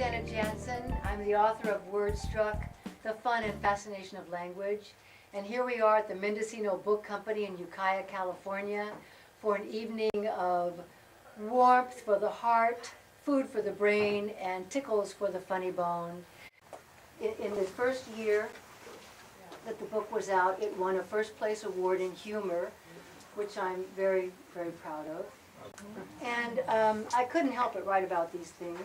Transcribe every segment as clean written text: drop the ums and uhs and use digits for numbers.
Susanna Janssen. I'm the author of Wordstruck, The Fun and Fascination of Language. And here we are at the Mendocino Book Company in Ukiah, California for an evening of warmth for the heart, food for the brain, and tickles for the funny bone. In the first year that the book was out, it won a first place award in humor, which I'm very, very proud of. And I couldn't help but write about these things.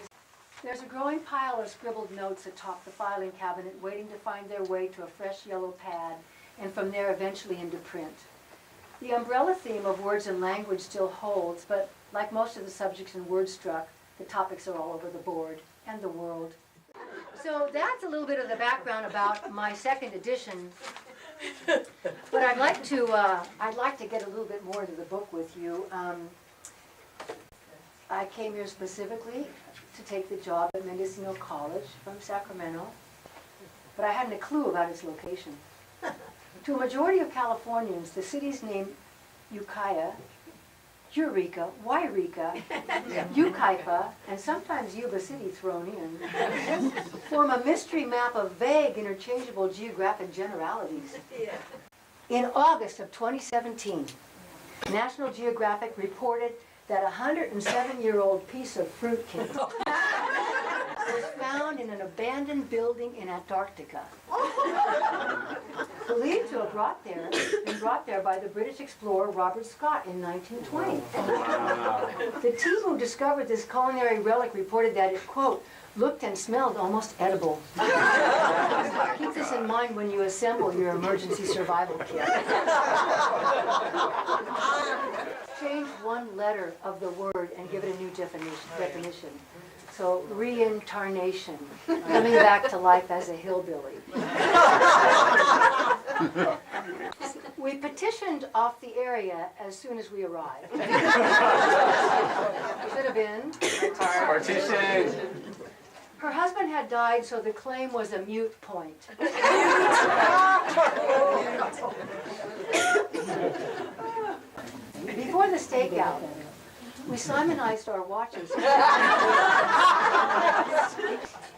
There's a growing pile of scribbled notes atop the filing cabinet waiting to find their way to a fresh yellow pad and from there eventually into print. The umbrella theme of words and language still holds, but like most of the subjects in Wordstruck, the topics are all over the board and the world. So that's a little bit of the background about my second edition. But I'd like to get a little bit more into the book with you. I came here specifically to take the job at Mendocino College from Sacramento, but I hadn't a clue about its location. To a majority of Californians, the city's name Ukiah, Eureka, Wairika, Ukiah, and sometimes Yuba City thrown in, form a mystery map of vague, interchangeable geographic generalities. In August of 2017, National Geographic reported that a 107-year-old piece of fruitcake was found in an abandoned building in Antarctica. Believed to have been brought there by the British explorer Robert Scott in 1920. The team who discovered this culinary relic reported that it, quote, looked and smelled almost edible. Keep this in mind when you assemble your emergency survival kit. Change one letter of the word and give it a new definition. So, reincarnation, coming back to life as a hillbilly. We petitioned off the area as soon as we arrived. Should have been. Partition. Her husband had died, so the claim was a moot point. Before the stakeout, we Simonized our watches.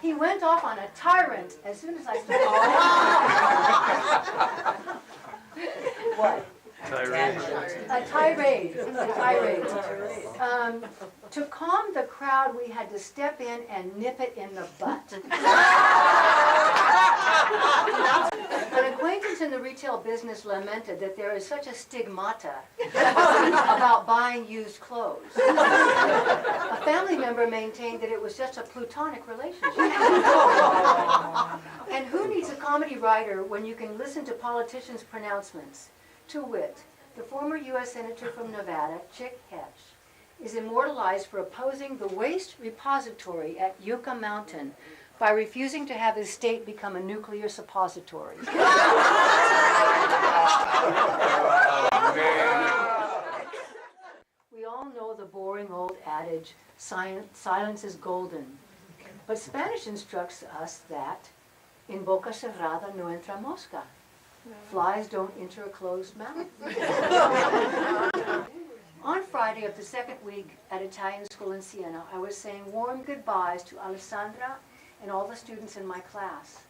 He went off on a tyrant as soon as I started. What? Tirade. A tirade. To calm the crowd, we had to step in and nip it in the butt. An acquaintance in the retail business lamented that there is such a stigmata about buying used clothes. A family member maintained that it was just a platonic relationship. And who needs a comedy writer when you can listen to politicians' pronouncements? To wit, the former U.S. Senator from Nevada, Chick Hatch, is immortalized for opposing the waste repository at Yucca Mountain by refusing to have his state become a nuclear suppository. We all know the boring old adage, silence is golden. But Spanish instructs us that in boca cerrada no entra mosca. Flies don't enter a closed mouth. On Friday of the second week at Italian school in Siena, I was saying warm goodbyes to Alessandra and all the students in my class.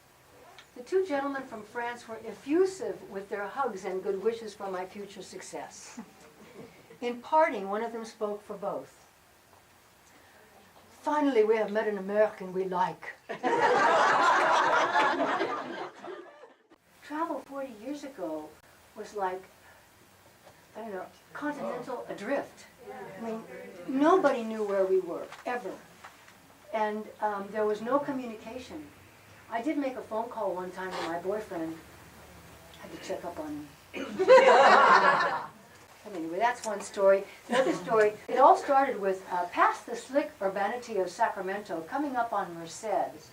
The two gentlemen from France were effusive with their hugs and good wishes for my future success. In parting, one of them spoke for both. Finally, we have met an American we like. Travel 40 years ago was like, I don't know, continental adrift. I mean, nobody knew where we were, ever. And there was no communication. I did make a phone call one time to my boyfriend. I had to check up on him. Anyway, that's one story. The other story, it all started with past the slick urbanity of Sacramento, coming up on Merced.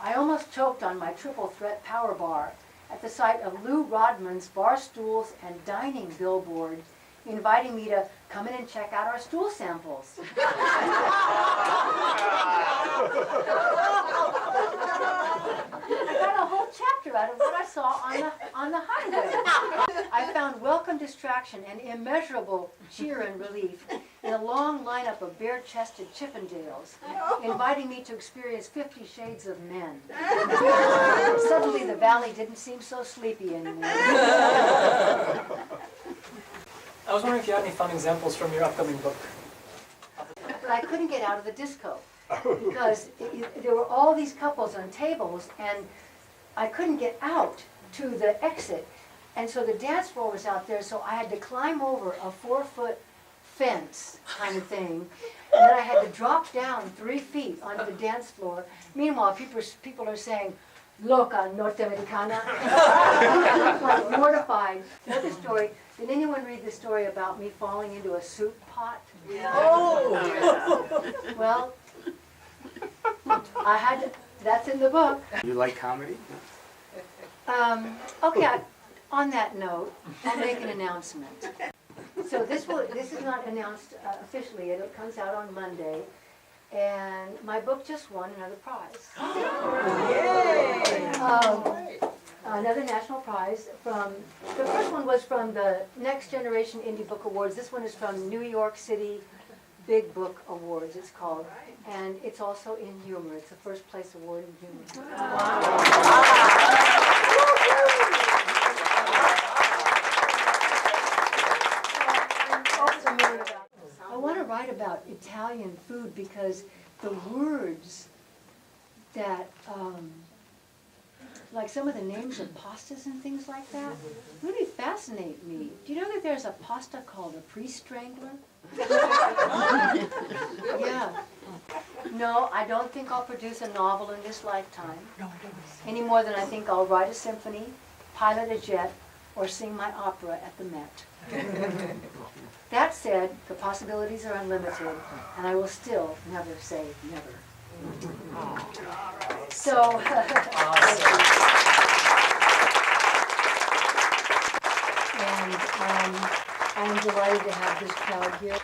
I almost choked on my triple threat power bar at the sight of Lou Rodman's bar stools and dining billboard inviting me to come in and check out our stool samples. I got a whole chapter laughter out of what I saw on the highway. I found welcome distraction and immeasurable cheer and relief in a long lineup of bare-chested Chippendales, inviting me to experience 50 Shades of Men. Suddenly the valley didn't seem so sleepy anymore. I was wondering if you had any fun examples from your upcoming book. But I couldn't get out of the disco because there were all these couples on tables and I couldn't get out to the exit. And so the dance floor was out there, so I had to climb over a 4-foot fence kind of thing. And then I had to drop down 3 feet onto the dance floor. Meanwhile, people are saying, "Loca Norteamericana." I'm like mortified. Another story. Did anyone read the story about me falling into a soup pot? Oh! Well, I had to, that's in the book. You like comedy? Okay, on that note, I'll make an announcement. So this is not announced officially. It comes out on Monday. And my book just won another prize. Another national prize from, the first one was from the Next Generation Indie Book Awards. This one is from New York City Big Book Awards, it's called. And it's also in humor. It's the first place award in humor. I want to write about Italian food because the words that, like some of the names of pastas and things like that, really fascinate me. Do you know that there's a pasta called a pre-strangler? Yeah. No, I don't think I'll produce a novel in this lifetime. Any more than I think I'll write a symphony, pilot a jet, or sing my opera at the Met. That said, the possibilities are unlimited, and I will still never say never. So, and I'm delighted to have this crowd here.